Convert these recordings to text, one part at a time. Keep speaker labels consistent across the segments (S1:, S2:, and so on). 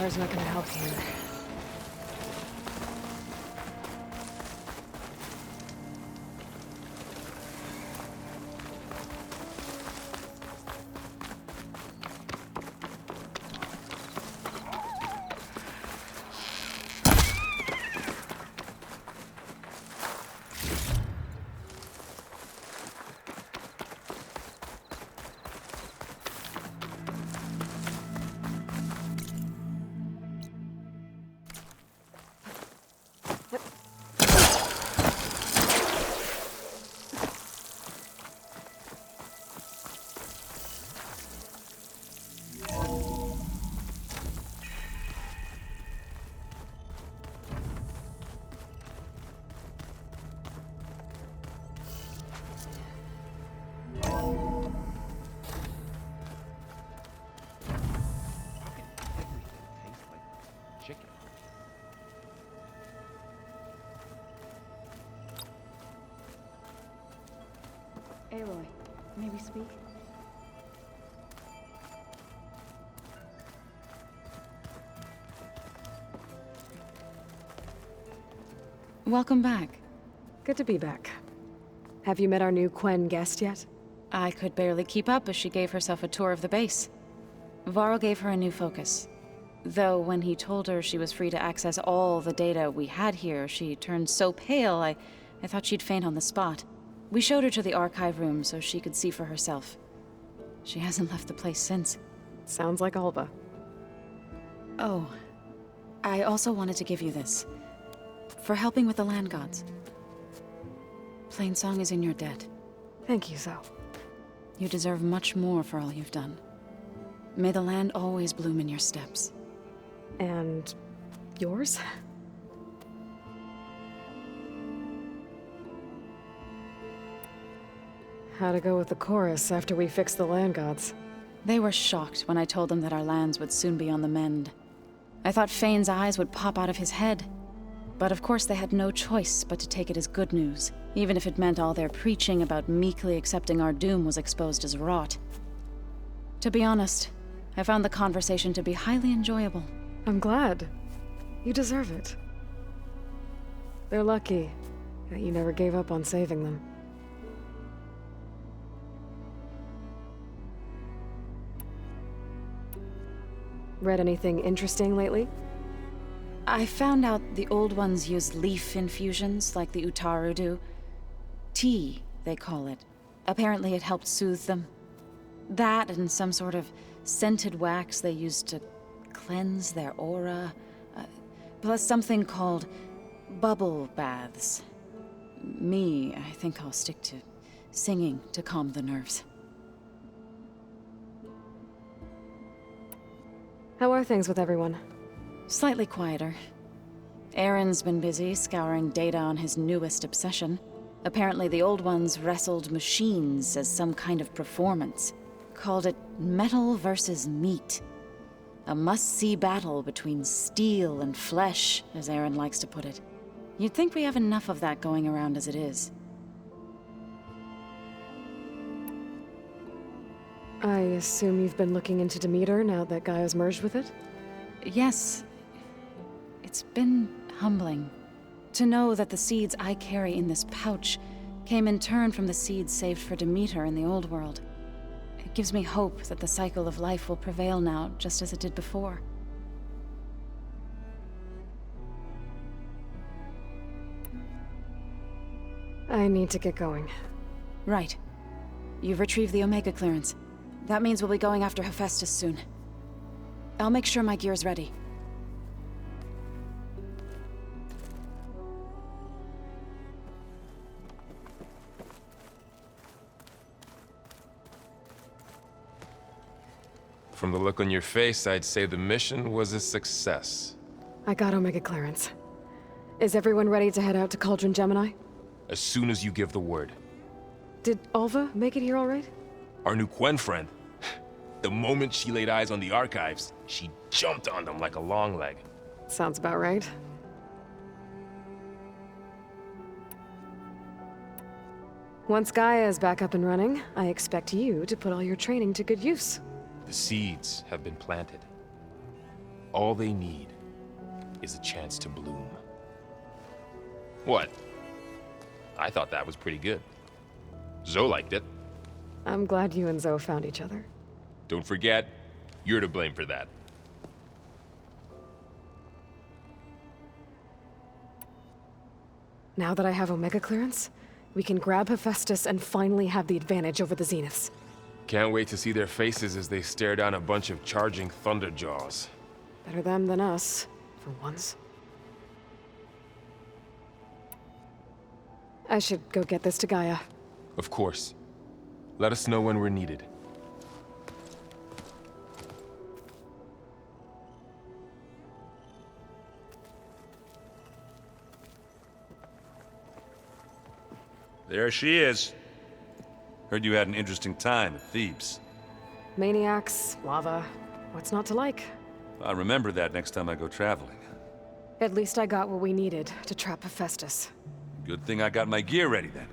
S1: car's not gonna help here.
S2: Aloy, may we speak?
S3: Welcome back.
S1: Good to be back. Have you met our new Quen guest yet?
S3: I could barely keep up as she gave herself a tour of the base. Varl gave her a new focus. Though when he told her she was free to access all the data we had here, she turned so pale I thought she'd faint on the spot. We showed her to the archive room so she could see for herself. She hasn't left the place since.
S1: Sounds like Alva.
S3: Oh, I also wanted to give you this. For helping with the land gods. Plainsong is in your debt.
S1: Thank you, Zo.
S3: You deserve much more for all you've done. May the land always bloom in your steps.
S1: And yours? How'd it go with the chorus after we fixed the land gods?
S3: They were shocked when I told them that our lands would soon be on the mend. I thought Fane's eyes would pop out of his head. But of course they had no choice but to take it as good news, even if it meant all their preaching about meekly accepting our doom was exposed as rot. To be honest, I found the conversation to be highly enjoyable.
S1: I'm glad. You deserve it. They're lucky that you never gave up on saving them. Read anything interesting lately?
S3: I found out the old ones use leaf infusions like the Utaru do. Tea, they call it. Apparently it helped soothe them. That and some sort of scented wax they used to cleanse their aura. Plus something called bubble baths. Me, I think I'll stick to singing to calm the nerves.
S1: How are things with everyone?
S3: Slightly quieter. Aaron's been busy scouring data on his newest obsession. Apparently the old ones wrestled machines as some kind of performance. Called it metal versus meat. A must-see battle between steel and flesh, as Aaron likes to put it. You'd think we have enough of that going around as it is.
S1: I assume you've been looking into Demeter now that Gaia's merged with it?
S3: Yes. It's been humbling. To know that the seeds I carry in this pouch came in turn from the seeds saved for Demeter in the old world. It gives me hope that the cycle of life will prevail now, just as it did before.
S1: I need to get going.
S3: Right. You've retrieved the Omega clearance. That means we'll be going after Hephaestus soon. I'll make sure my gear's ready.
S4: From the look on your face, I'd say the mission was a success.
S1: I got Omega clearance. Is everyone ready to head out to Cauldron, Gemini?
S4: As soon as you give the word.
S1: Did Alva make it here all right?
S4: Our new Quen friend. The moment she laid eyes on the archives, she jumped on them like a long leg.
S1: Sounds about right. Once Gaia is back up and running, I expect you to put all your training to good use.
S4: The seeds have been planted. all they need is a chance to bloom. What? I thought that was pretty good. Zoe liked it.
S1: I'm glad you and Zoe found each other.
S4: Don't forget, you're to blame for that.
S1: Now that I have Omega clearance, we can grab Hephaestus and finally have the advantage over the Zeniths.
S4: Can't wait to see their faces as they stare down a bunch of charging Thunderjaws.
S1: Better them than us, for once. I should go get this to Gaia.
S4: Of course. Let us know when we're needed.
S5: There she is. Heard you had an interesting time at Thebes.
S1: Maniacs, lava, what's not to like?
S5: I'll remember that next time I go traveling.
S1: At least I got what we needed to trap Hephaestus.
S5: Good thing I got my gear ready then.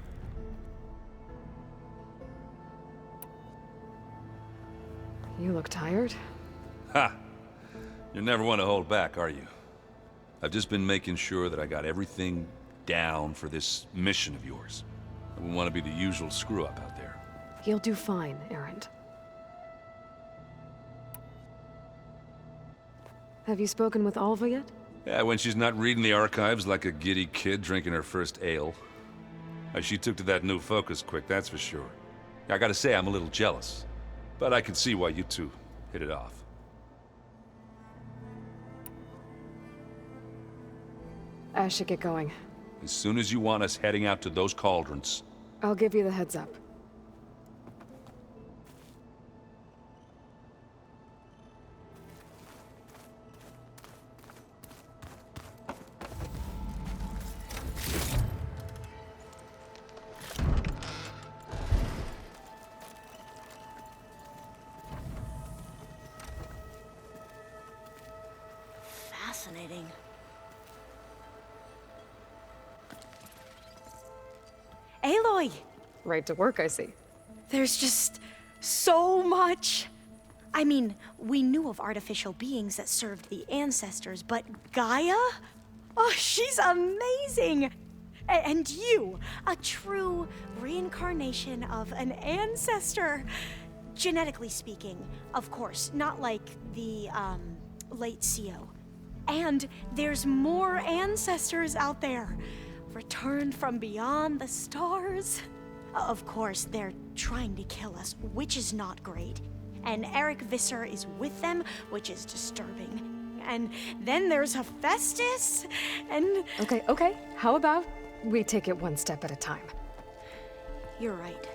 S1: You look tired.
S5: Ha! You never want to hold back, are you? I've just been making sure that I got everything down for this mission of yours. I wouldn't want to be the usual screw-up out there.
S1: You'll do fine, Errand. Have you spoken with Alva yet?
S5: Yeah, when she's not reading the archives like a giddy kid drinking her first ale. She took to that new focus quick, that's for sure. I gotta say, I'm a little jealous. But I can see why you two hit it off.
S1: I should get going.
S5: As soon as you want us heading out to those cauldrons.
S1: I'll give you the heads up.
S6: Fascinating. Aloy!
S1: Right to work, I see.
S6: There's just so much. I mean, we knew of artificial beings that served the ancestors, but Gaia? Oh, she's amazing! And you, a true reincarnation of an ancestor. Genetically speaking, of course, not like the, late CO. And there's more ancestors out there, returned from beyond the stars. Of course, they're trying to kill us, which is not great. And Eric Visser is with them, which is disturbing. And then there's Hephaestus, and...
S1: Okay. How about we take it one step at a time?
S6: You're right.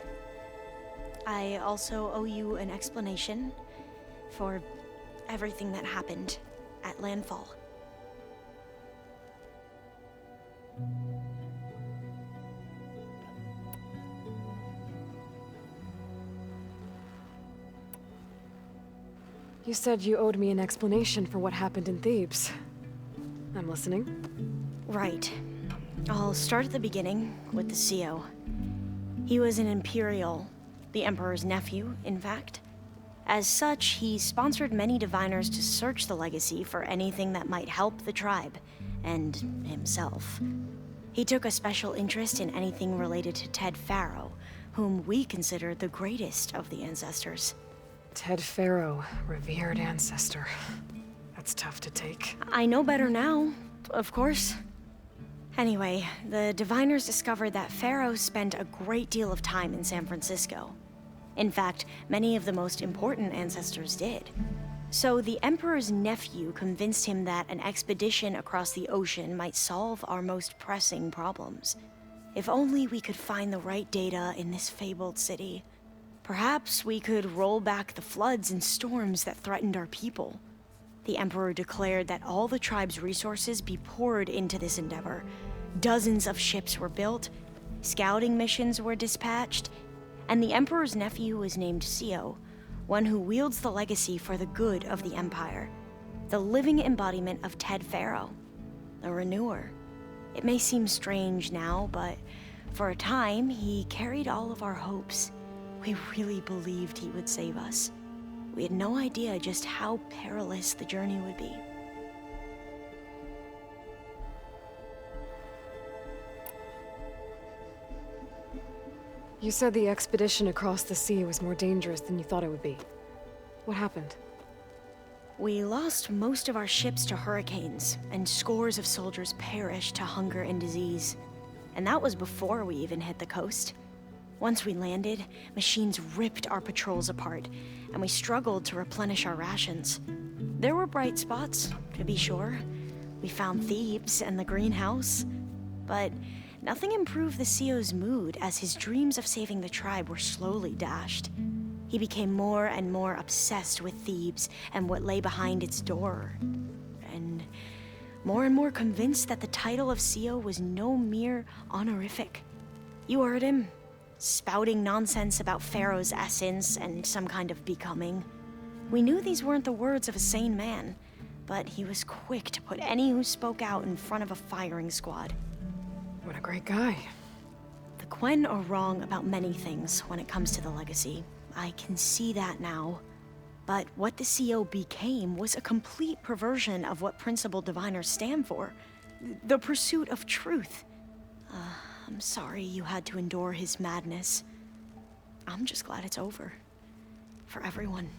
S6: I also owe you an explanation for everything that happened at Landfall.
S1: You said you owed me an explanation for what happened in Thebes. I'm listening.
S6: Right. I'll start at the beginning with the CO. He was an Imperial, the Emperor's nephew, in fact. As such, he sponsored many diviners to search the legacy for anything that might help the tribe, and himself. He took a special interest in anything related to Ted Faro, whom we consider the greatest of the ancestors.
S1: Ted Faro, revered ancestor. That's tough to take.
S6: I know better now, of course. Anyway, the diviners discovered that Faro spent a great deal of time in San Francisco. In fact, many of the most important ancestors did. So the Emperor's nephew convinced him that an expedition across the ocean might solve our most pressing problems. If only we could find the right data in this fabled city. Perhaps we could roll back the floods and storms that threatened our people. The Emperor declared that all the tribe's resources be poured into this endeavor. Dozens of ships were built, scouting missions were dispatched, and the Emperor's nephew was named CO, one who wields the legacy for the good of the Empire. The living embodiment of Ted Faro, the Renewer. It may seem strange now, but for a time, he carried all of our hopes. We really believed he would save us. We had no idea just how perilous the journey would be.
S1: You said the expedition across the sea was more dangerous than you thought it would be. What happened?
S6: We lost most of our ships to hurricanes, and scores of soldiers perished to hunger and disease. And that was before we even hit the coast. Once we landed, machines ripped our patrols apart, and we struggled to replenish our rations. There were bright spots, to be sure. We found Thebes and the greenhouse, but nothing improved the CEO's mood as his dreams of saving the tribe were slowly dashed. He became more and more obsessed with Thebes and what lay behind its door, and more convinced that the title of CEO was no mere honorific. You heard him, spouting nonsense about Pharaoh's essence and some kind of becoming. We knew these weren't the words of a sane man, but he was quick to put any who spoke out in front of a firing squad.
S1: What a great guy.
S6: The Quen are wrong about many things when it comes to the legacy. I can see that now. But what the CO became was a complete perversion of what principled diviners stand for. The pursuit of truth. I'm sorry you had to endure his madness. I'm just glad it's over. For everyone.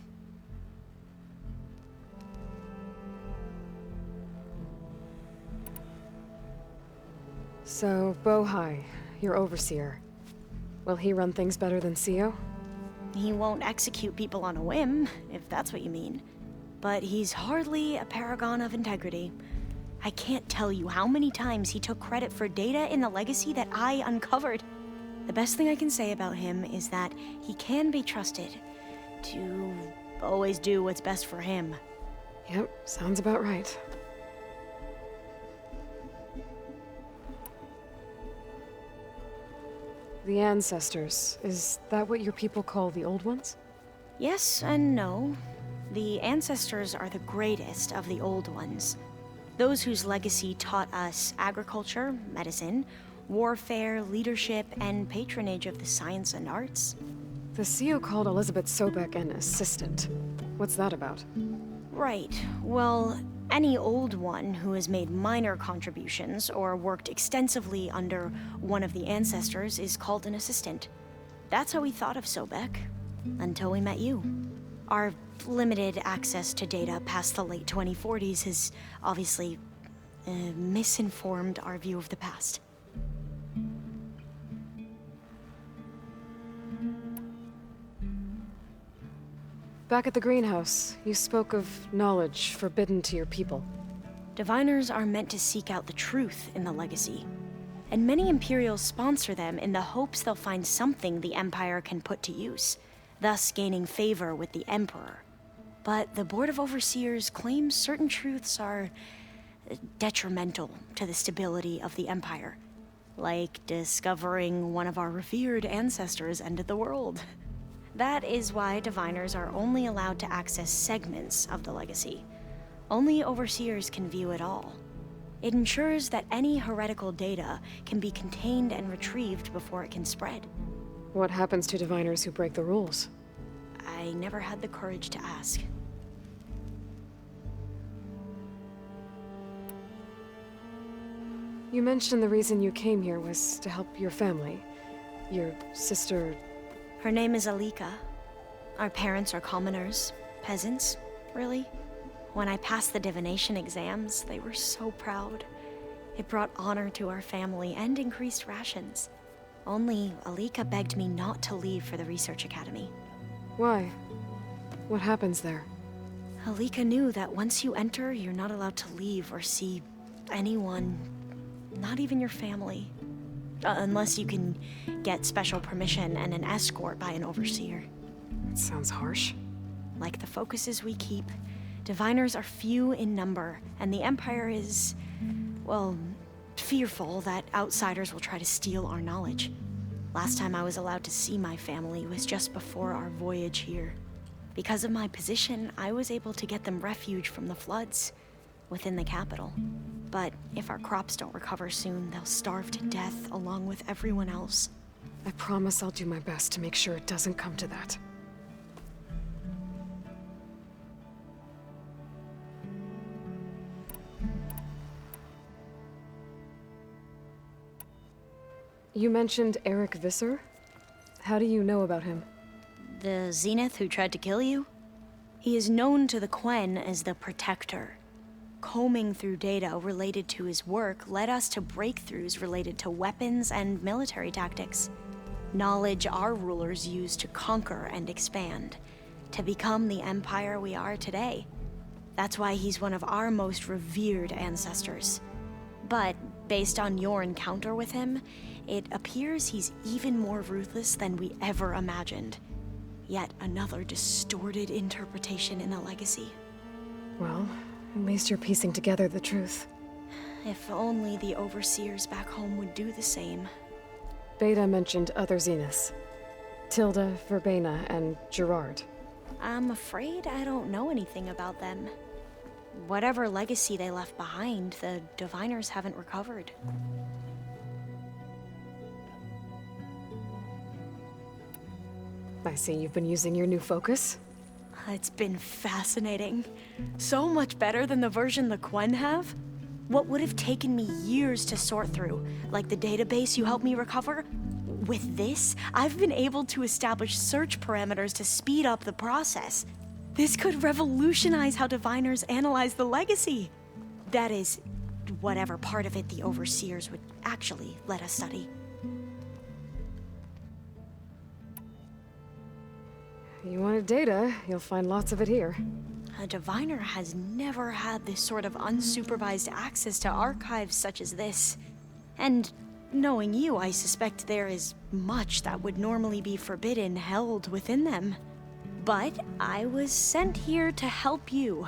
S1: So, Bohai, your overseer. Will he run things better than CEO?
S6: He won't execute people on a whim, if that's what you mean. But he's hardly a paragon of integrity. I can't tell you how many times he took credit for data in the legacy that I uncovered. The best thing I can say about him is that he can be trusted to always do what's best for him.
S1: Yep, sounds about right. The ancestors, is that what your people call the old ones?
S6: Yes and no. The ancestors are the greatest of the old ones. Those whose legacy taught us agriculture, medicine, warfare, leadership, and patronage of the science and arts.
S1: The CEO called Elizabeth Sobek an assistant. What's that about?
S6: Right. Well, any old one who has made minor contributions or worked extensively under one of the ancestors is called an assistant. That's how we thought of Sobek, until we met you. Our limited access to data past the late 2040s has obviously misinformed our view of the past.
S1: Back at the greenhouse, you spoke of knowledge forbidden to your people.
S6: Diviners are meant to seek out the truth in the legacy, and many Imperials sponsor them in the hopes they'll find something the Empire can put to use, thus gaining favor with the Emperor. But the Board of Overseers claims certain truths are detrimental to the stability of the Empire, like discovering one of our revered ancestors ended the world. That is why diviners are only allowed to access segments of the legacy. Only overseers can view it all. It ensures that any heretical data can be contained and retrieved before it can spread.
S1: What happens to diviners who break the rules?
S6: I never had the courage to ask.
S1: You mentioned the reason you came here was to help your family. Your sister...
S6: Her name is Alika. Our parents are commoners, peasants, really. When I passed the divination exams, they were so proud. It brought honor to our family and increased rations. Only Alika begged me not to leave for the research academy.
S1: Why? What happens there?
S6: Alika knew that once you enter, you're not allowed to leave or see anyone, not even your family. Unless you can get special permission and an escort by an overseer.
S1: That sounds harsh.
S6: Like the focuses we keep, diviners are few in number, and the Empire is, well, fearful that outsiders will try to steal our knowledge. Last time I was allowed to see my family was just before our voyage here. Because of my position, I was able to get them refuge from the floods within the capital. But if our crops don't recover soon, they'll starve to death along with everyone else.
S1: I promise I'll do my best to make sure it doesn't come to that. You mentioned Eric Visser? How do you know about him?
S6: The Zenith who tried to kill you? He is known to the Quen as the Protector. Combing through data related to his work led us to breakthroughs related to weapons and military tactics. Knowledge our rulers used to conquer and expand, to become the empire we are today. That's why he's one of our most revered ancestors. But based on your encounter with him, it appears he's even more ruthless than we ever imagined. Yet another distorted interpretation in the legacy.
S1: Well, at least you're piecing together the truth.
S6: If only the overseers back home would do the same.
S1: Beta mentioned other Zeniths. Tilda, Verbena, and Gerard.
S6: I'm afraid I don't know anything about them. Whatever legacy they left behind, the Diviners haven't recovered.
S1: I see you've been using your new focus.
S6: It's been fascinating. So much better than the version the Quen have. What would have taken me years to sort through, like the database you helped me recover, with this, I've been able to establish search parameters to speed up the process. This could revolutionize how Diviners analyze the legacy. That is, whatever part of it the Overseers would actually let us study.
S1: You wanted data, you'll find lots of it here.
S6: A Diviner has never had this sort of unsupervised access to archives such as this. And knowing you, I suspect there is much that would normally be forbidden held within them. But I was sent here to help you.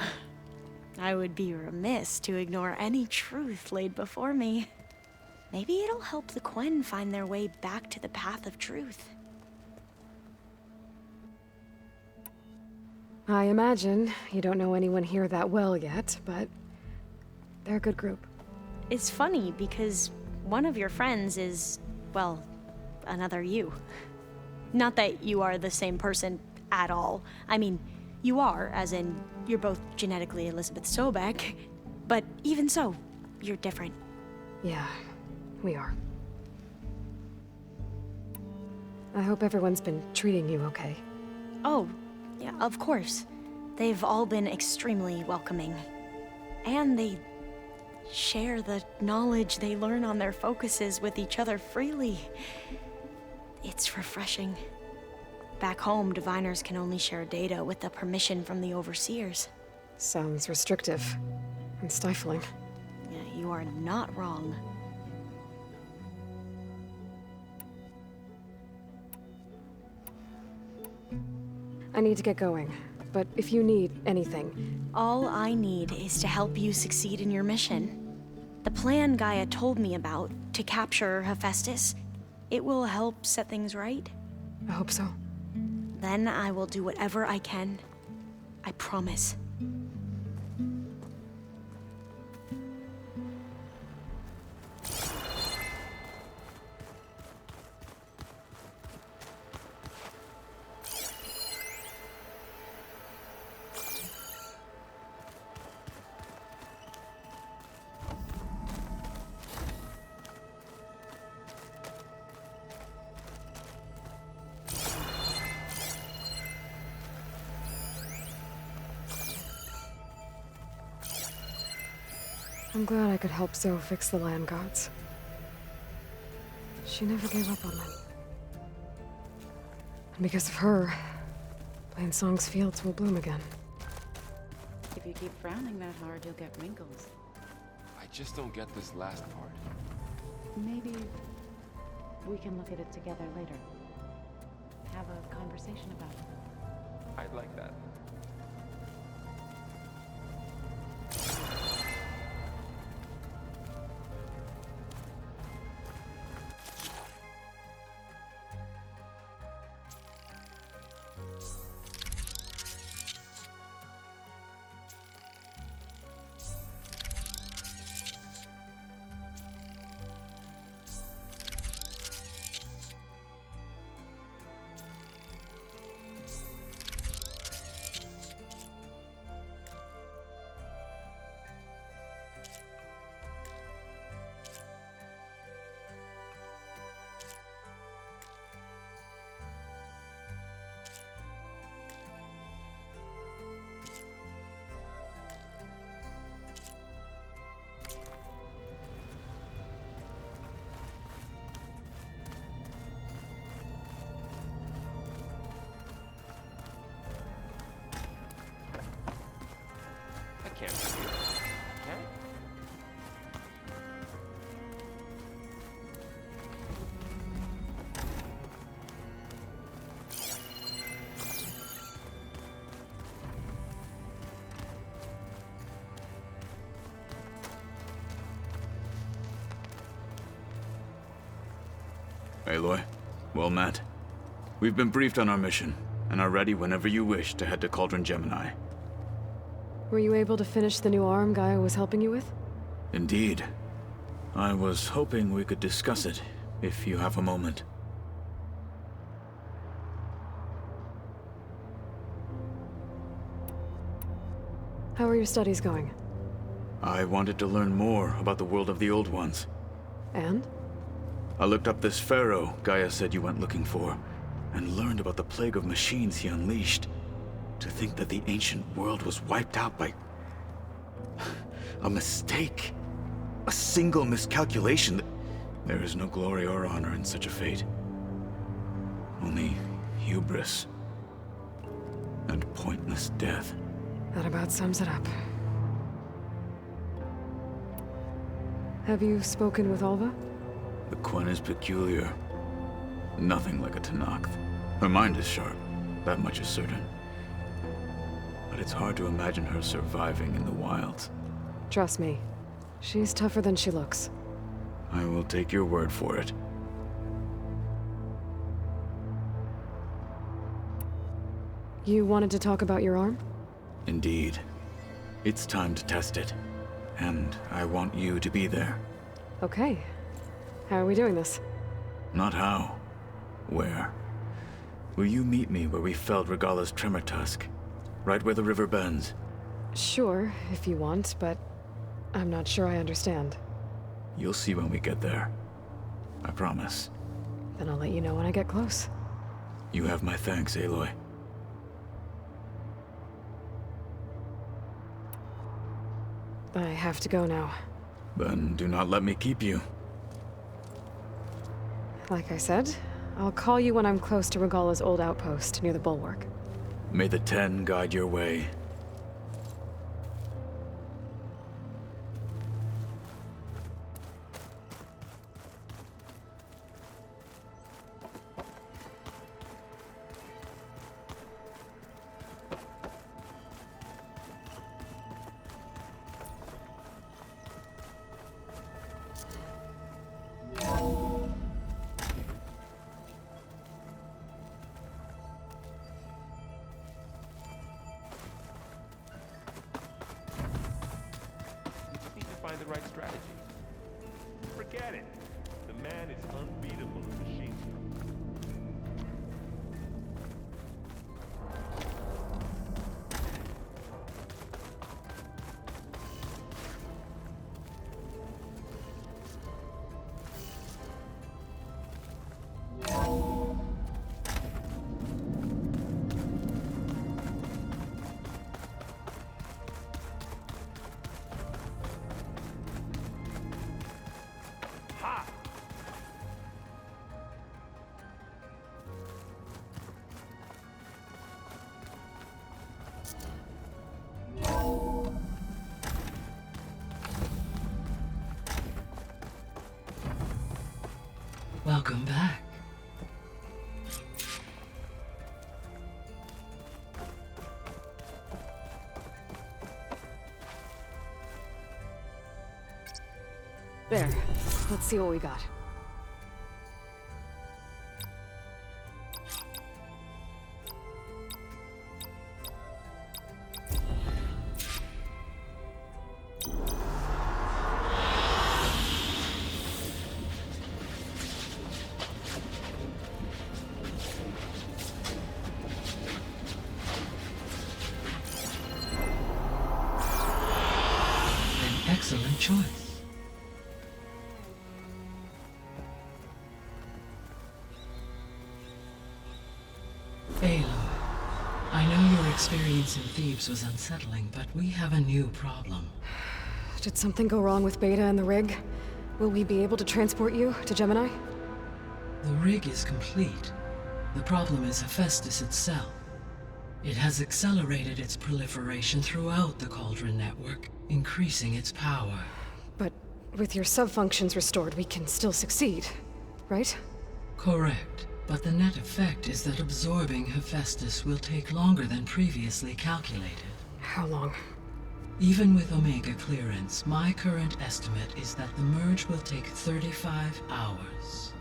S6: I would be remiss to ignore any truth laid before me. Maybe it'll help the Quen find their way back to the path of truth.
S1: I imagine you don't know anyone here that well yet, but they're a good group.
S6: It's funny because one of your friends is, well, another you. Not that you are the same person at all. I mean, you are, as in, you're both genetically Elizabeth Sobek, but even so, you're different.
S1: Yeah, we are. I hope everyone's been treating you okay.
S6: Oh, yeah, of course. They've all been extremely welcoming. And they share the knowledge they learn on their focuses with each other freely. It's refreshing. Back home, Diviners can only share data with the permission from the Overseers.
S1: Sounds restrictive and stifling.
S6: Yeah, you are not wrong.
S1: I need to get going, but if you need anything...
S6: All I need is to help you succeed in your mission. The plan Gaia told me about, to capture Hephaestus, it will help set things right.
S1: I hope so.
S6: Then I will do whatever I can. I promise.
S1: I'm glad I could help Zoe fix the land gods. She never gave up on them. And because of her, Plainsong's fields will bloom again.
S2: If you keep frowning that hard, you'll get wrinkles.
S4: I just don't get this last part.
S2: Maybe we can look at it together later. Have a conversation about it.
S4: I'd like that. can't see it. Okay?
S7: Aloy, well met. We've been briefed on our mission, and are ready whenever you wish to head to Cauldron Gemini.
S1: Were you able to finish the new arm Gaia was helping you with?
S7: Indeed. I was hoping we could discuss it, if you have a moment.
S1: How are your studies going?
S7: I wanted to learn more about the world of the Old Ones.
S1: And?
S7: I looked up this pharaoh Gaia said you went looking for, and learned about the plague of machines he unleashed. To think that the ancient world was wiped out by a mistake. A single miscalculation. There is no glory or honor in such a fate. Only hubris and pointless death.
S1: That about sums it up. Have you spoken with Alva?
S7: The Quen is peculiar. Nothing like a Tenakth. Her mind is sharp, that much is certain. But it's hard to imagine her surviving in the wilds.
S1: Trust me, she's tougher than she looks.
S7: I will take your word for it.
S1: You wanted to talk about your arm?
S7: Indeed. It's time to test it. And I want you to be there.
S1: Okay. How are we doing this?
S7: Not how. Where? Will you meet me where we felled Regala's tremor tusk? Right where the river bends?
S1: Sure, if you want, but I'm not sure I understand.
S7: You'll see when we get there. I promise.
S1: Then I'll let you know when I get close.
S7: You have my thanks, Aloy.
S1: I have to go now.
S7: Then do not let me keep you.
S1: Like I said, I'll call you when I'm close to Regala's old outpost near the bulwark.
S7: May the Ten guide your way.
S4: Need to find the right strategy. Forget it. The man is unbeatable in machine.
S8: Welcome back.
S1: There. Let's see what we got.
S8: An excellent choice. Aloy, I know your experience in Thebes was unsettling, but we have a new problem.
S1: Did something go wrong with Beta and the rig? Will we be able to transport you to Gemini?
S8: The rig is complete. The problem is Hephaestus itself. It has accelerated its proliferation throughout the Cauldron network, increasing its power.
S1: But with your sub-functions restored, we can still succeed, right?
S8: Correct. But the net effect is that absorbing Hephaestus will take longer than previously calculated.
S1: How long?
S8: Even with Omega clearance, my current estimate is that the merge will take 35 hours.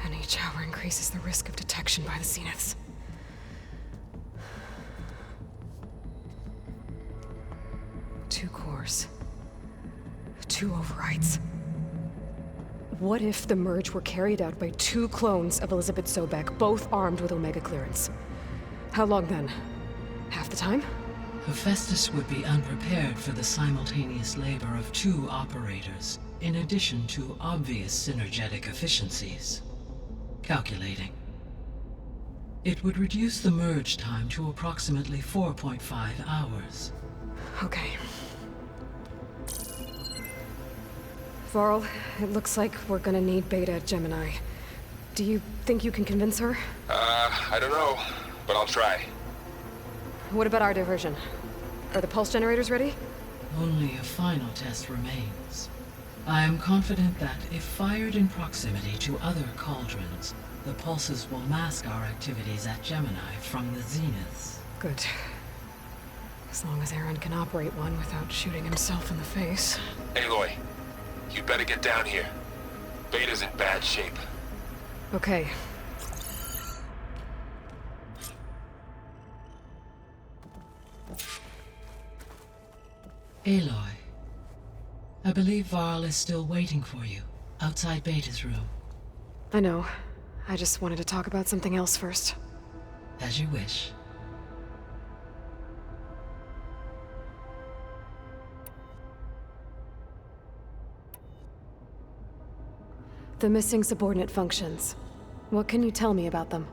S1: And each hour increases the risk of detection by the Zeniths. Two cores. 2 overrides. What if the merge were carried out by 2 clones of Elizabeth Sobek, both armed with Omega clearance? How long then? Half the time?
S8: Hephaestus would be unprepared for the simultaneous labor of 2 operators, in addition to obvious synergetic efficiencies. Calculating. It would reduce the merge time to approximately 4.5 hours.
S1: Okay. Varl, it looks like we're gonna need Beta at Gemini. Do you think you can convince her?
S4: I don't know, but I'll try.
S1: What about our diversion? Are the pulse generators ready?
S8: Only a final test remains. I am confident that if fired in proximity to other cauldrons, the pulses will mask our activities at Gemini from the Zeniths.
S1: Good. As long as Aaron can operate one without shooting himself in the face.
S4: Aloy, you better get down here. Beta's in bad shape.
S1: Okay.
S8: Aloy, I believe Varl is still waiting for you, outside Beta's room.
S1: I know. I just wanted to talk about something else first.
S8: As you wish.
S1: The missing subordinate functions. What can you tell me about them?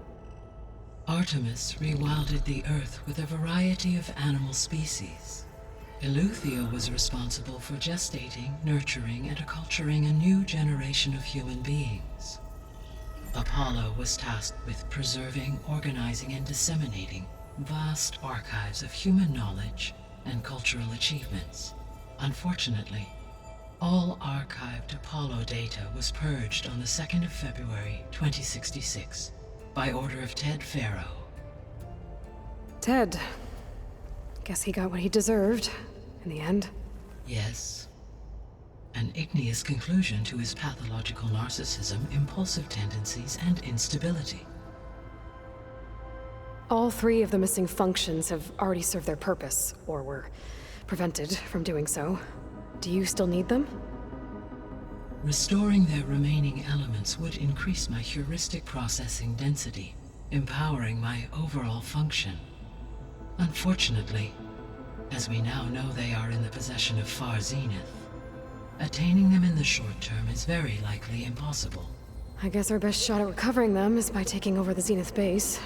S8: Artemis rewilded the Earth with a variety of animal species. Eleuthia was responsible for gestating, nurturing, and acculturating a new generation of human beings. Apollo was tasked with preserving, organizing, and disseminating vast archives of human knowledge and cultural achievements. Unfortunately, all archived Apollo data was purged on the 2nd of February, 2066, by order of Ted Faro.
S1: Ted. Guess he got what he deserved, in the end.
S8: Yes. An igneous conclusion to his pathological narcissism, impulsive tendencies, and instability.
S1: All 3 of the missing functions have already served their purpose, or were prevented from doing so. Do you still need them?
S8: Restoring their remaining elements would increase my heuristic processing density, empowering my overall function. Unfortunately, as we now know they are in the possession of Far Zenith, attaining them in the short term is very likely impossible.
S1: I guess our best shot at recovering them is by taking over the Zenith base.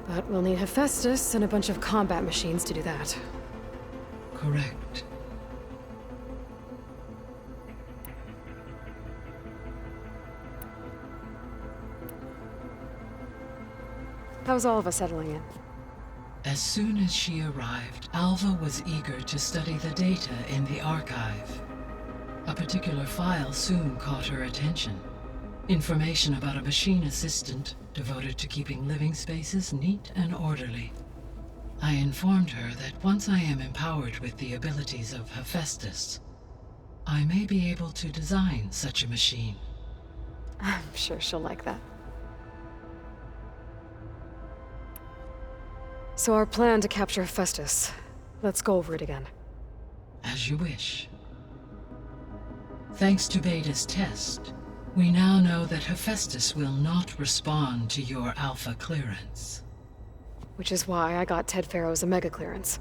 S1: But we'll need Hephaestus and a bunch of combat machines to do that.
S8: Correct.
S1: How's all of us settling in?
S8: As soon as she arrived, Alva was eager to study the data in the archive. A particular file soon caught her attention. Information about a machine assistant devoted to keeping living spaces neat and orderly. I informed her that once I am empowered with the abilities of Hephaestus, I may be able to design such a machine.
S1: I'm sure she'll like that. So our plan to capture Hephaestus. Let's go over it again.
S8: As you wish. Thanks to Beta's test, we now know that Hephaestus will not respond to your Alpha clearance.
S1: Which is why I got Ted Faro's Omega clearance.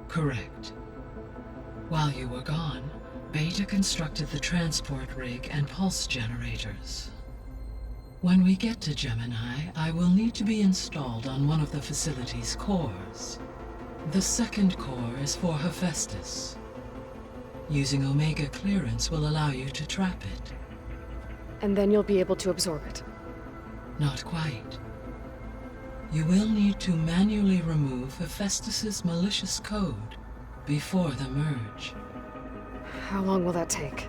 S8: Correct. While you were gone, Beta constructed the transport rig and pulse generators. When we get to Gemini, I will need to be installed on one of the facility's cores. The second core is for Hephaestus. Using Omega clearance will allow you to trap it.
S1: And then you'll be able to absorb it.
S8: Not quite. you will need to manually remove Hephaestus's malicious code before the merge.
S1: How long will that take?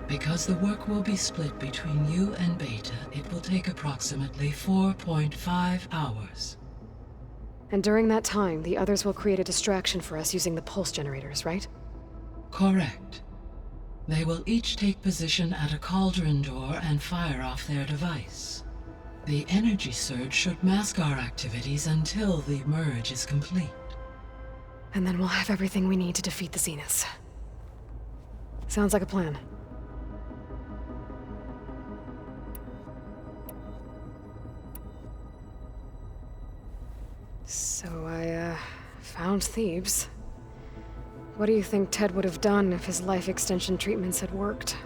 S8: Because the work will be split between you and Beta, it will take approximately 4.5 hours.
S1: And during that time, the others will create a distraction for us using the pulse generators, right?
S8: Correct. They will each take position at a cauldron door and fire off their device. The energy surge should mask our activities until the merge is complete.
S1: And then we'll have everything we need to defeat the Zeniths. Sounds like a plan. So I, found Thebes. What do you think Ted would have done if his life extension treatments had worked?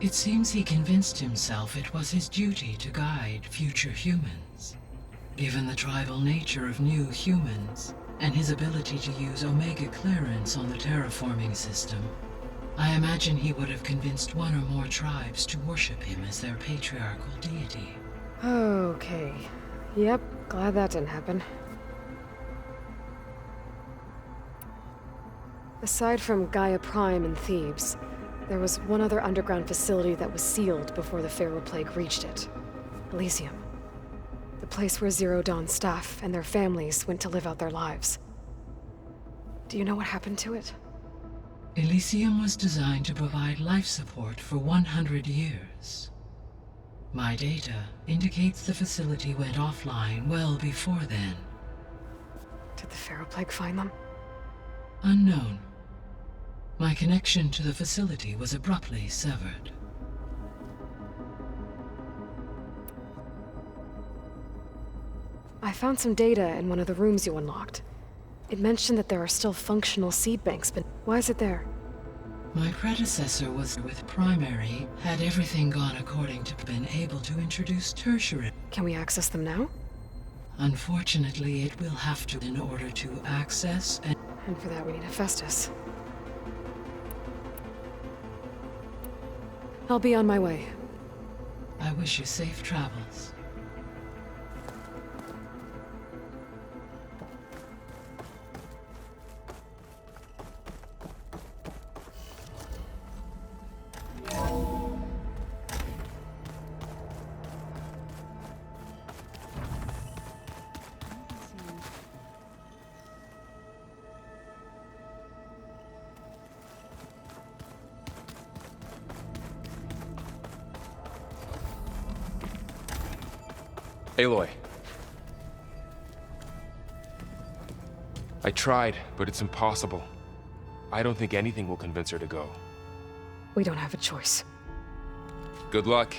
S8: It seems he convinced himself it was his duty to guide future humans. Given the tribal nature of new humans, and his ability to use Omega clearance on the terraforming system, I imagine he would have convinced one or more tribes to worship him as their patriarchal deity.
S1: Okay. Yep, glad that didn't happen. Aside from Gaia Prime and Thebes, there was one other underground facility that was sealed before the Pharaoh Plague reached it. Elysium. The place where Zero Dawn staff and their families went to live out their lives. Do you know what happened to it?
S8: Elysium was designed to provide life support for 100 years. My data indicates the facility went offline well before then.
S1: Did the Pharaoh Plague find them?
S8: Unknown. My connection to the facility was abruptly severed.
S1: I found some data in one of the rooms you unlocked. It mentioned that there are still functional seed banks, but why is it there?
S8: My predecessor was with primary, had everything gone according to been able to introduce tertiary.
S1: Can we access them now?
S8: Unfortunately, it will have to in order to access and...
S1: And for that we need Hephaestus. I'll be on my way.
S8: I wish you safe travels.
S4: Aloy. I tried, but it's impossible. I don't think anything will convince her to go.
S1: We don't have a choice.
S4: Good luck.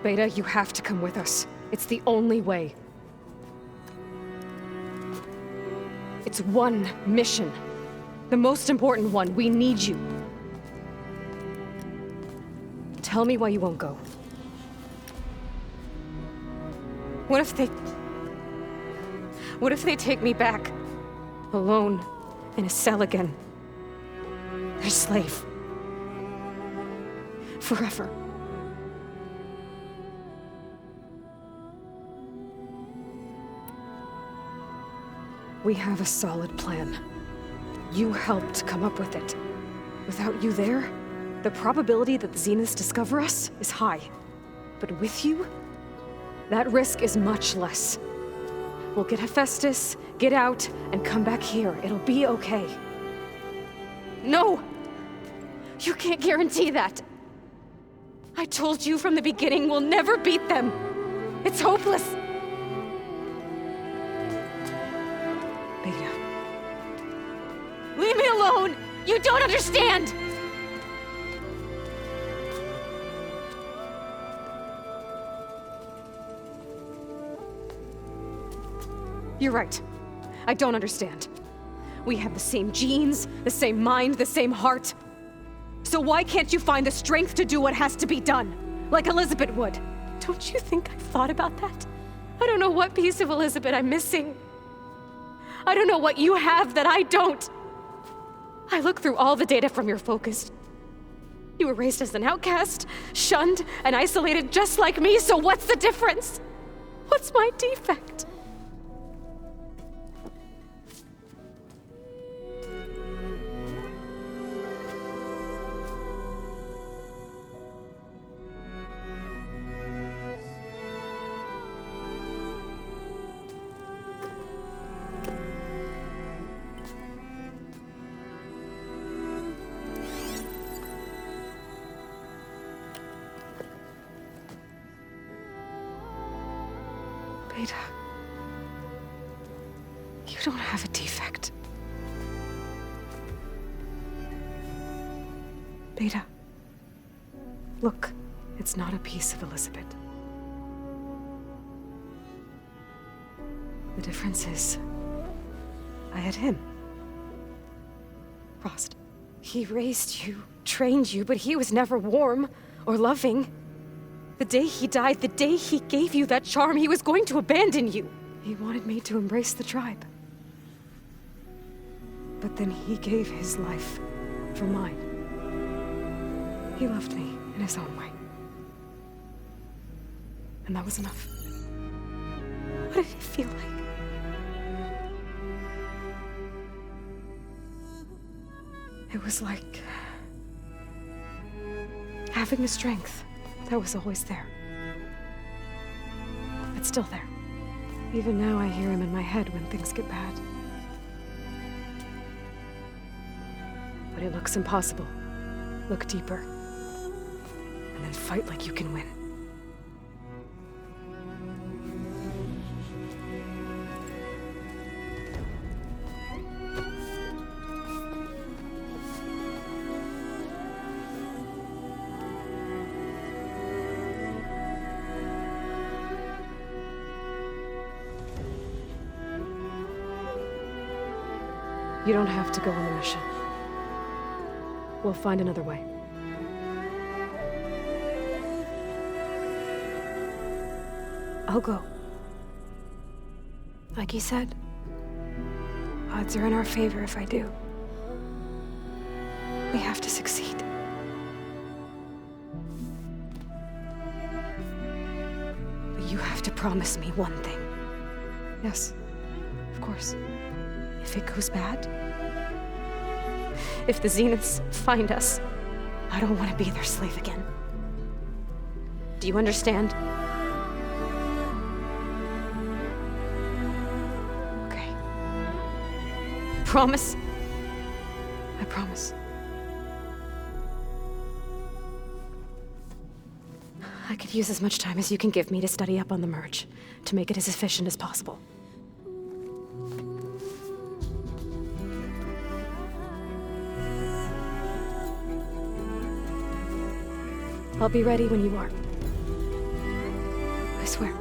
S1: Beta, you have to come with us. It's the only way. It's one mission. The most important one. We need you. Tell me why you won't go. What if they take me back? Alone, in a cell again. A slave. Forever. We have a solid plan. You helped come up with it. Without you there, the probability that the Zeniths discover us is high. But with you, that risk is much less. We'll get Hephaestus, get out, and come back here. It'll be okay. No! You can't guarantee that! I told you from the beginning we'll never beat them! It's hopeless! Beta. Leave me alone! You don't understand! You're right. I don't understand. We have the same genes, the same mind, the same heart. So why can't you find the strength to do what has to be done? Like Elizabeth would. Don't you think I've thought about that? I don't know what piece of Elizabeth I'm missing. I don't know what you have that I don't. I look through all the data from your focus. You were raised as an outcast, shunned, and isolated just like me, so what's the difference? What's my defect? Beta, you don't have a defect. Beta, look, it's not a piece of Elizabeth. The difference is, I had him. Frost. He raised you, trained you, but he was never warm or loving. The day he died, the day he gave you that charm, he was going to abandon you. He wanted me to embrace the tribe. But then he gave his life for mine. He loved me in his own way. And that was enough. What did it feel like? It was like having the strength that was always there. It's still there. Even now I hear him in my head when things get bad. But it looks impossible. Look deeper. And then fight like you can win. You don't have to go on the mission. We'll find another way. I'll go. Like he said, odds are in our favor if I do. We have to succeed. But you have to promise me one thing. Yes, of course. If it goes bad, if the Zeniths find us, I don't want to be their slave again. Do you understand? Okay. Promise? I promise. I could use as much time as you can give me to study up on the merge, to make it as efficient as possible. I'll be ready when you are. I swear.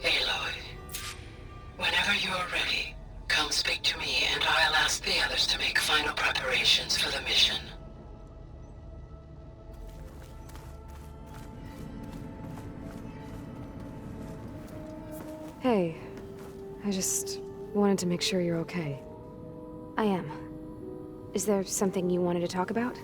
S8: Aloy, whenever you're ready, come speak to me and I'll ask the others to make final preparations for the mission.
S1: Hey, I just wanted to make sure you're okay. I am. Is there something you wanted to talk about?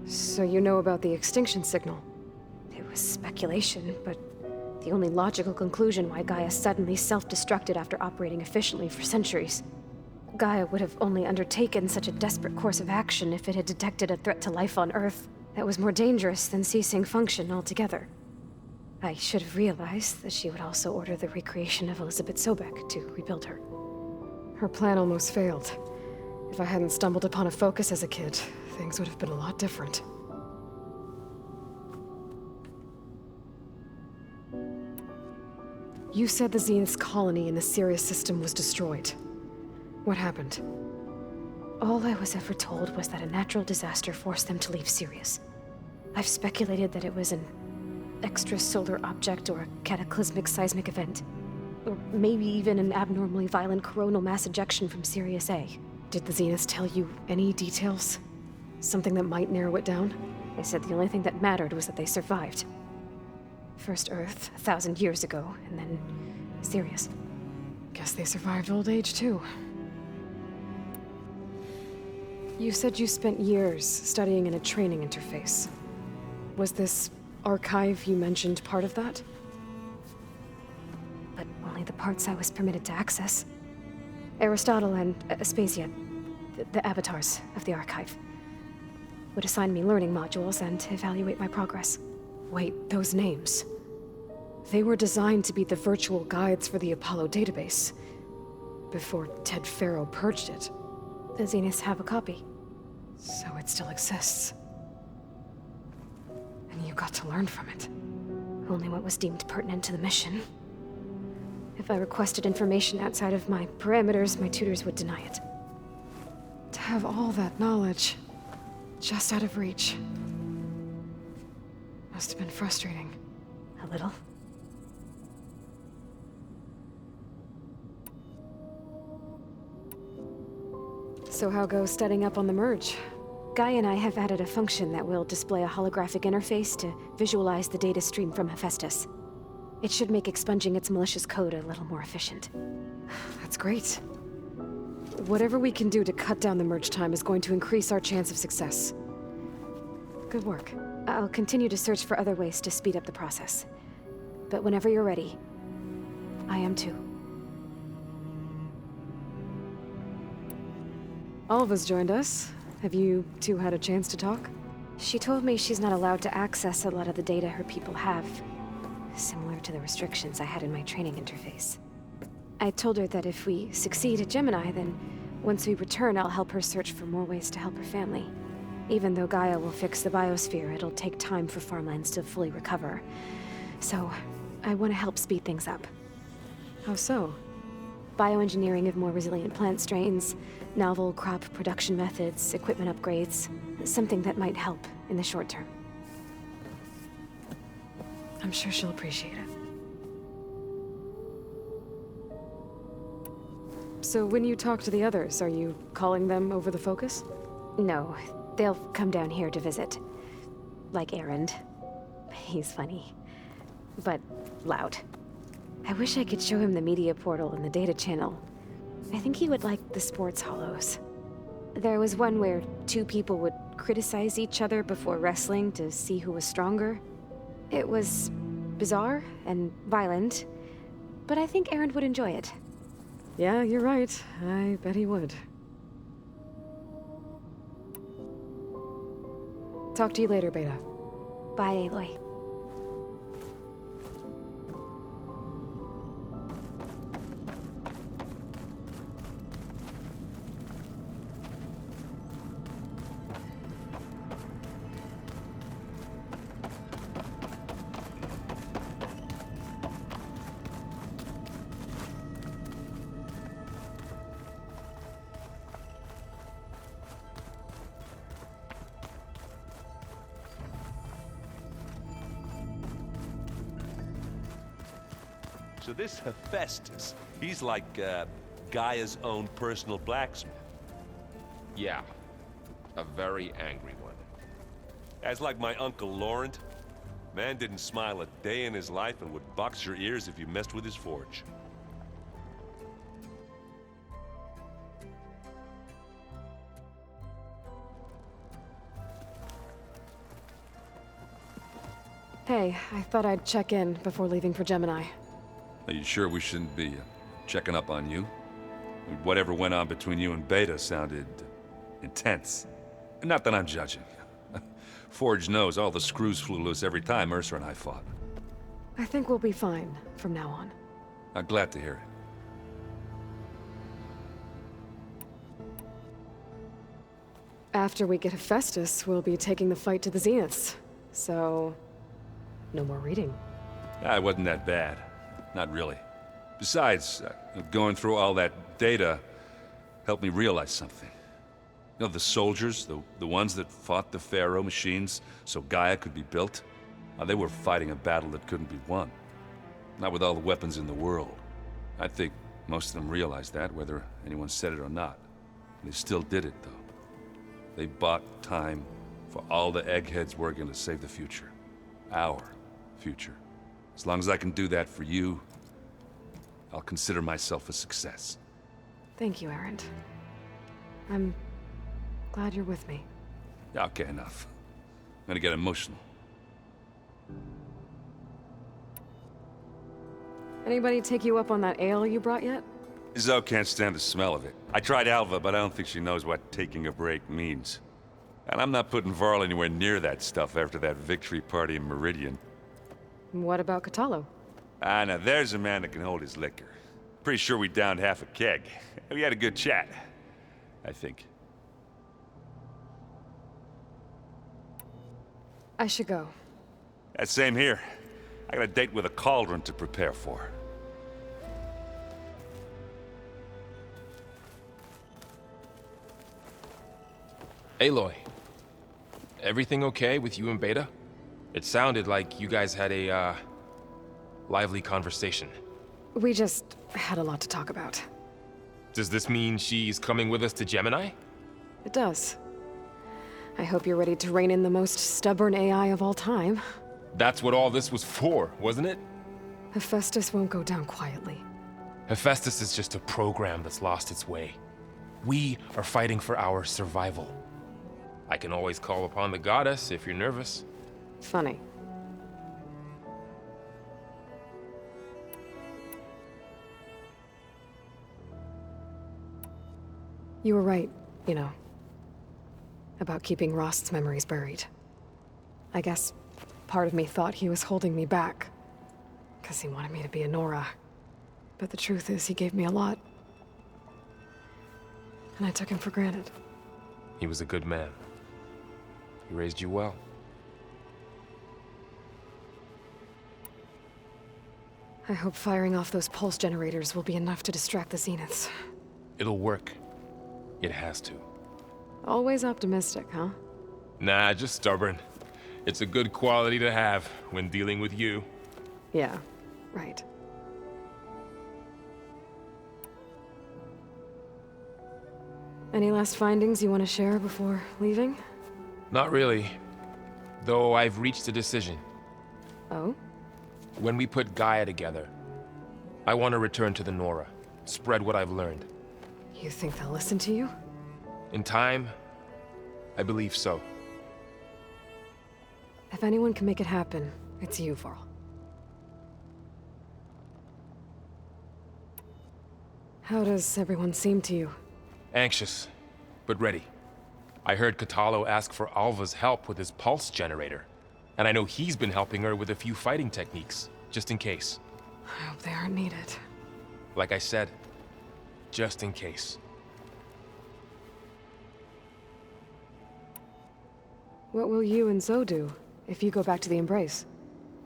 S1: So you know about the extinction signal? It was speculation, but the only logical conclusion why Gaia suddenly self-destructed after operating efficiently for centuries. Gaia would have only undertaken such a desperate course of action if it had detected a threat to life on Earth that was more dangerous than ceasing function altogether. I should have realized that she would also order the recreation of Elizabeth Sobek to rebuild her. Her plan almost failed. If I hadn't stumbled upon a focus as a kid, things would have been a lot different. You said the Zenith's colony in the Sirius system was destroyed. What happened? All I was ever told was that a natural disaster forced them to leave Sirius. I've speculated that it was an extrasolar object or a cataclysmic seismic event. Or maybe even an abnormally violent coronal mass ejection from Sirius A. Did the Zeniths tell you any details? Something that might narrow it down? They said the only thing that mattered was that they survived. First Earth, 1,000 years ago, and then Sirius. Guess they survived old age, too. You said you spent years studying in a training interface. Was this archive you mentioned part of that? But only the parts I was permitted to access. Aristotle and Aspasia, the avatars of the archive, would assign me learning modules and evaluate my progress. Wait, those names. They were designed to be the virtual guides for the Apollo database, before Ted Faro purged it. The Zeniths have a copy. So it still exists. And you got to learn from it. Only what was deemed pertinent to the mission. If I requested information outside of my parameters, my tutors would deny it. To have all that knowledge, just out of reach. Must have been frustrating. A little. So how goes studying up on the merge? Guy and I have added a function that will display a holographic interface to visualize the data stream from Hephaestus. It should make expunging its malicious code a little more efficient. That's great. Whatever we can do to cut down the merge time is going to increase our chance of success. Good work. I'll continue to search for other ways to speed up the process. But whenever you're ready, I am too. Alva's joined us. Have you two had a chance to talk? She told me she's not allowed to access a lot of the data her people have. Similar to the restrictions I had in my training interface. I told her that if we succeed at Gemini, then once we return, I'll help her search for more ways to help her family. Even though Gaia will fix the biosphere, it'll take time for farmlands to fully recover. So, I want to help speed things up. How so? Bioengineering of more resilient plant strains, novel crop production methods, equipment upgrades. Something that might help in the short term. I'm sure she'll appreciate it. So when you talk to the others, are you calling them over the focus? No, they'll come down here to visit. Like Erend. He's funny. But loud. I wish I could show him the media portal and the data channel. I think he would like the sports hollows. There was one where two people would criticize each other before wrestling to see who was stronger. It was bizarre and violent, but I think Erend would enjoy it. Yeah, you're right. I bet he would. Talk to you later, Beta. Bye, Aloy.
S9: So this Hephaestus, he's like, Gaia's own personal blacksmith.
S4: Yeah. A very angry one.
S9: As like my Uncle Laurent. Man didn't smile a day in his life and would box your ears if you messed with his forge.
S1: Hey, I thought I'd check in before leaving for Gemini.
S5: Are you sure we shouldn't be checking up on you? Whatever went on between you and Beta sounded intense. Not that I'm judging. Forge knows all the screws flew loose every time Ursa and I fought.
S1: I think we'll be fine from now on.
S5: I'm glad to hear it.
S1: After we get Hephaestus, we'll be taking the fight to the Zeniths. So, no more reading.
S5: It wasn't that bad. Not really. Besides, going through all that data helped me realize something. You know, the soldiers, the ones that fought the Pharaoh machines so Gaia could be built, they were fighting a battle that couldn't be won. Not with all the weapons in the world. I think most of them realized that, whether anyone said it or not. They still did it, though. They bought time for all the eggheads working to save the future. Our future. As long as I can do that for you, I'll consider myself a success.
S1: Thank you, Erend. I'm glad you're with me.
S5: Yeah, okay, enough. I'm gonna get emotional.
S1: Anybody take you up on that ale you brought yet?
S5: Zoe can't stand the smell of it. I tried Alva, but I don't think she knows what taking a break means. And I'm not putting Varl anywhere near that stuff after that victory party in Meridian.
S1: What about Catalo?
S5: Ah, now there's a man that can hold his liquor. Pretty sure we downed half a keg. We had a good chat, I think.
S1: I should go.
S5: That same here. I got a date with a Cauldron to prepare for.
S4: Aloy, everything okay with you and Beta? It sounded like you guys had a, lively conversation.
S1: We just had a lot to talk about.
S4: Does this mean she's coming with us to Gemini?
S1: It does. I hope you're ready to rein in the most stubborn AI of all time.
S4: That's what all this was for, wasn't it?
S1: Hephaestus won't go down quietly.
S4: Hephaestus is just a program that's lost its way. We are fighting for our survival. I can always call upon the goddess if you're nervous.
S1: Funny. You were right, you know, about keeping Rost's memories buried. I guess part of me thought he was holding me back, because he wanted me to be a Nora. But the truth is, he gave me a lot. And I took him for granted.
S4: He was a good man. He raised you well.
S1: I hope firing off those pulse generators will be enough to distract the Zeniths.
S4: It'll work. It has to.
S1: Always optimistic, huh?
S4: Nah, just stubborn. It's a good quality to have when dealing with you.
S1: Yeah, right. Any last findings you want to share before leaving?
S4: Not really. Though I've reached a decision.
S1: Oh?
S4: When we put Gaia together, I want to return to the Nora. Spread what I've learned.
S1: You think they'll listen to you?
S4: In time, I believe so.
S1: If anyone can make it happen, it's you, Varl. How does everyone seem to you?
S4: Anxious, but ready. I heard Catalo ask for Alva's help with his pulse generator. And I know he's been helping her with a few fighting techniques, just in case.
S1: I hope they aren't needed.
S4: Like I said, just in case.
S1: What will you and Zoe do if you go back to the Embrace?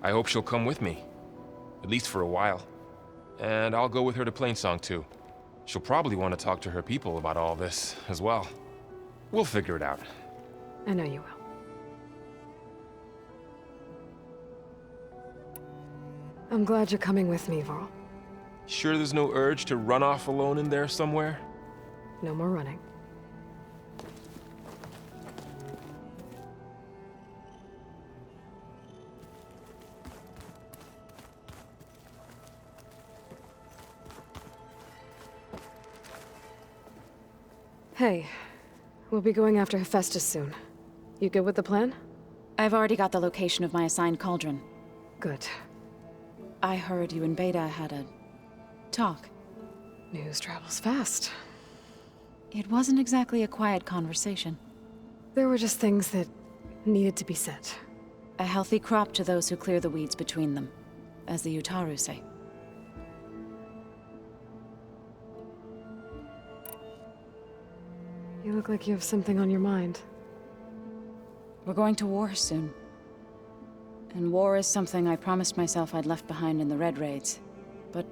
S4: I hope she'll come with me. At least for a while. And I'll go with her to Plainsong too. She'll probably want to talk to her people about all this as well. We'll figure it out.
S1: I know you will. I'm glad you're coming with me, Varl.
S4: Sure there's no urge to run off alone in there somewhere?
S1: No more running. Hey, we'll be going after Hephaestus soon. You good with the plan?
S3: I've already got the location of my assigned cauldron.
S1: Good.
S3: I heard you and Beta had a talk.
S1: News travels fast.
S3: It wasn't exactly a quiet conversation.
S1: There were just things that needed to be said.
S3: A healthy crop to those who clear the weeds between them, as the Utaru say.
S1: You look like you have something on your mind.
S3: We're going to war soon. And war is something I promised myself I'd left behind in the Red Raids. But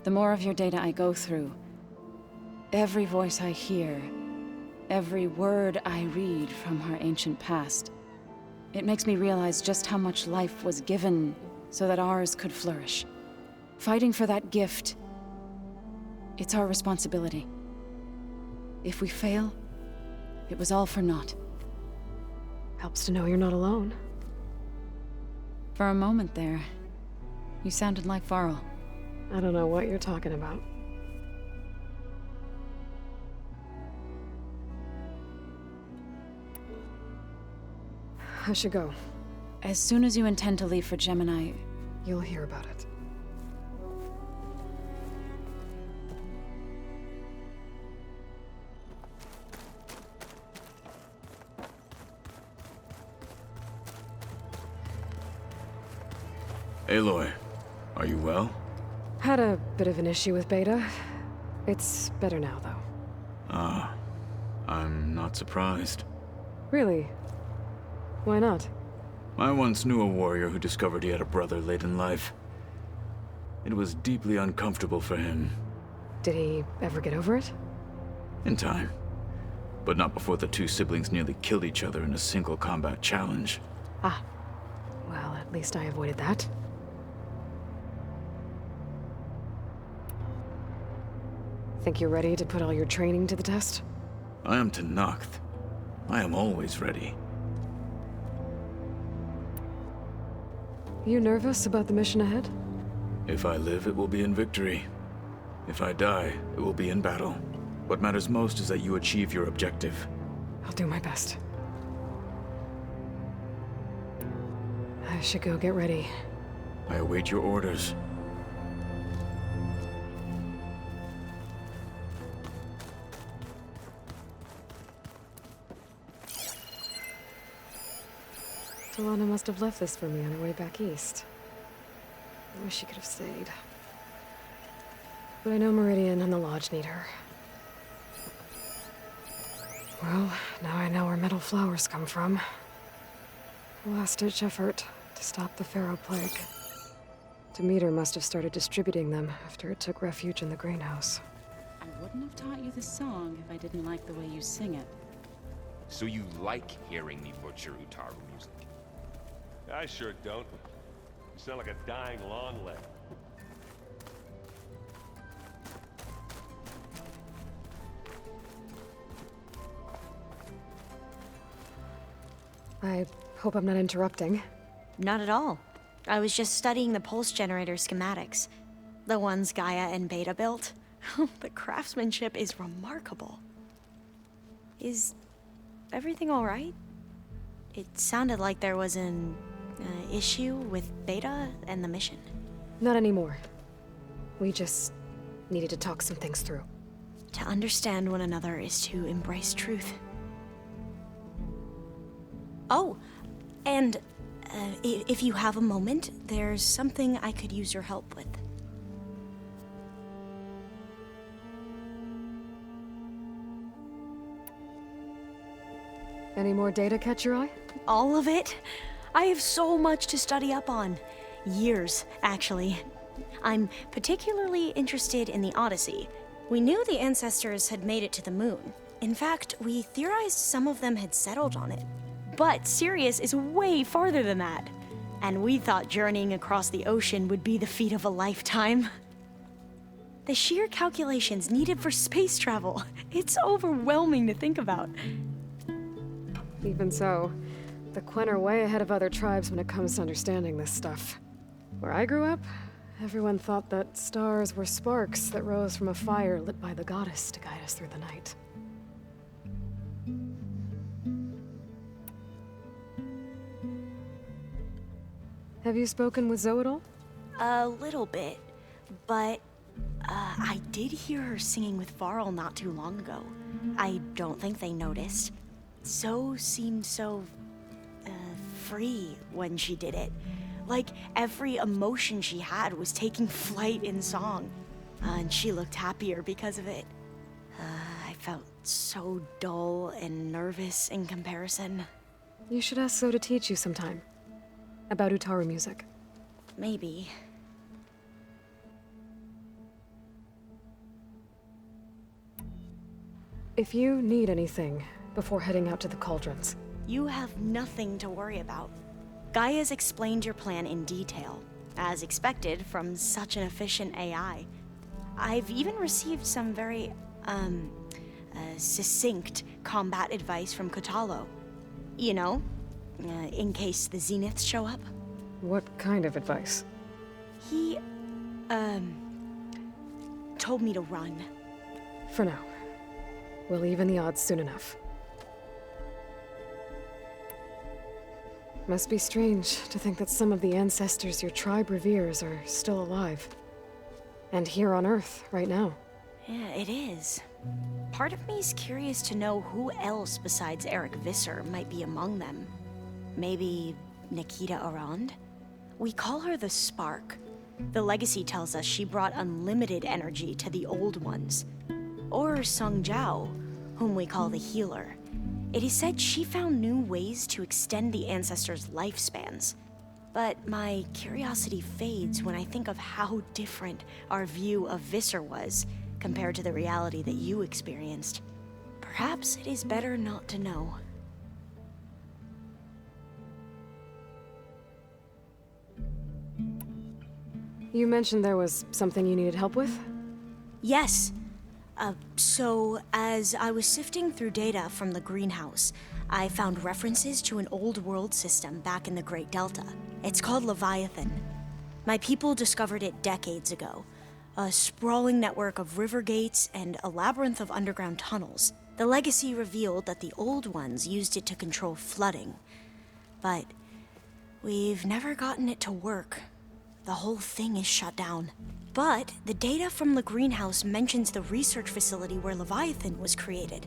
S3: the more of your data I go through, every voice I hear, every word I read from our ancient past, it makes me realize just how much life was given so that ours could flourish. Fighting for that gift It's our responsibility. If we fail, it was all for naught.
S1: Helps to know you're not alone.
S3: For a moment there, you sounded like Varl.
S1: I don't know what you're talking about. I should go.
S3: As soon as you intend to leave for Gemini,
S1: You'll hear about it.
S7: Aloy, are you well?
S1: Had a bit of an issue with Beta. It's better now, though.
S7: Ah, I'm not surprised.
S1: Really? Why not?
S7: I once knew a warrior who discovered he had a brother late in life. It was deeply uncomfortable for him.
S1: Did he ever get over it?
S7: In time. But not before the two siblings nearly killed each other in a single combat challenge.
S1: Ah. Well, at least I avoided that. Think you're ready to put all your training to the test?
S7: I am Tenakth. I am always ready.
S1: You nervous about the mission ahead?
S7: If I live, it will be in victory. If I die, it will be in battle. What matters most is that you achieve your objective.
S1: I'll do my best. I should go get ready.
S7: I await your orders.
S1: Delana must have left this for me on her way back east. I wish she could have stayed. But I know Meridian and the Lodge need her. Well, now I know where metal flowers come from. A last-ditch effort to stop the Pharaoh plague. Demeter must have started distributing them after it took refuge in the greenhouse.
S3: I wouldn't have taught you this song if I didn't like the way you sing it.
S4: So you like hearing me butcher Utaru music?
S9: I sure don't. You sound like a dying long leg.
S1: I hope I'm not interrupting.
S6: Not at all. I was just studying the pulse generator schematics. The ones Gaia and Beta built. The craftsmanship is remarkable. Is everything all right? It sounded like there was an issue with Beta and the mission.
S1: Not anymore. We just needed to talk some things through.
S6: To understand one another is to embrace truth. Oh, and if you have a moment, there's something I could use your help with.
S1: Any more data catch your eye?
S6: All of it? I have so much to study up on. Years, actually. I'm particularly interested in the Odyssey. We knew the ancestors had made it to the moon. In fact, we theorized some of them had settled on it. But Sirius is way farther than that. And we thought journeying across the ocean would be the feat of a lifetime. The sheer calculations needed for space travel, it's overwhelming to think about.
S1: Even so, the Quen are way ahead of other tribes when it comes to understanding this stuff. Where I grew up, everyone thought that stars were sparks that rose from a fire lit by the goddess to guide us through the night. Have you spoken with Zoe at all?
S6: A little bit, but I did hear her singing with Varl not too long ago. I don't think they noticed. Zoe seemed so free when she did it. Like every emotion she had was taking flight in song. And she looked happier because of it. I felt so dull and nervous in comparison.
S1: You should ask Zoe to teach you sometime. About Utaru music.
S6: Maybe.
S1: If you need anything before heading out to the Cauldrons.
S6: You have nothing to worry about. Gaia's explained your plan in detail, as expected from such an efficient AI. I've even received some very, succinct combat advice from Kotalo. You know, in case the Zeniths show up.
S1: What kind of advice?
S6: He, told me to run.
S1: For now. We'll even the odds soon enough. Must be strange to think that some of the ancestors your tribe reveres are still alive. And here on Earth, right now.
S6: Yeah, it is. Part of me's curious to know who else besides Eric Visser might be among them. Maybe Nikita Arand? We call her the Spark. The legacy tells us she brought unlimited energy to the Old Ones. Or Sung Jiao, whom we call the Healer. It is said she found new ways to extend the ancestors' lifespans. But my curiosity fades when I think of how different our view of Visser was compared to the reality that you experienced. Perhaps it is better not to know.
S1: You mentioned there was something you needed help with?
S6: Yes. So, as I was sifting through data from the greenhouse, I found references to an old world system back in the Great Delta. It's called Leviathan. My people discovered it decades ago. A sprawling network of river gates and a labyrinth of underground tunnels. The legacy revealed that the Old Ones used it to control flooding. But we've never gotten it to work. The whole thing is shut down. But the data from the greenhouse mentions the research facility where Leviathan was created.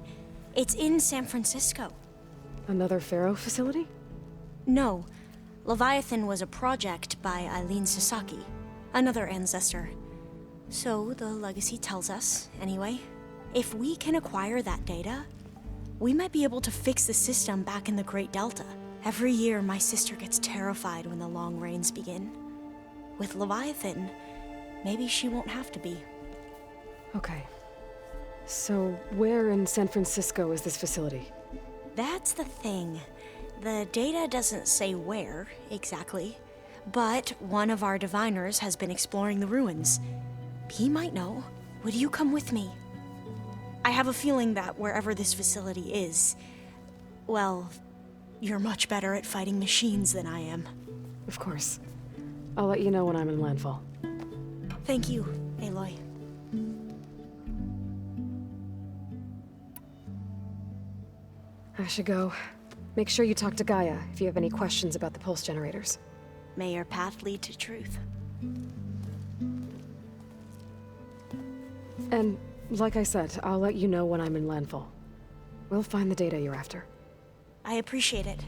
S6: It's in San Francisco.
S1: Another Pharaoh facility?
S6: No. Leviathan was a project by Eileen Sasaki, another ancestor. So the legacy tells us, anyway. If we can acquire that data, we might be able to fix the system back in the Great Delta. Every year, my sister gets terrified when the long rains begin. With Leviathan, maybe she won't have to be.
S1: Okay. So, where in San Francisco is this facility?
S6: That's the thing. The data doesn't say where, exactly. But one of our diviners has been exploring the ruins. He might know. Would you come with me? I have a feeling that wherever this facility is, well, you're much better at fighting machines than I am.
S1: Of course. I'll let you know when I'm in landfall.
S6: Thank you, Aloy.
S1: I should go. Make sure you talk to Gaia if you have any questions about the pulse generators.
S6: May your path lead to truth.
S1: And, like I said, I'll let you know when I'm in landfall. We'll find the data you're after.
S6: I appreciate it.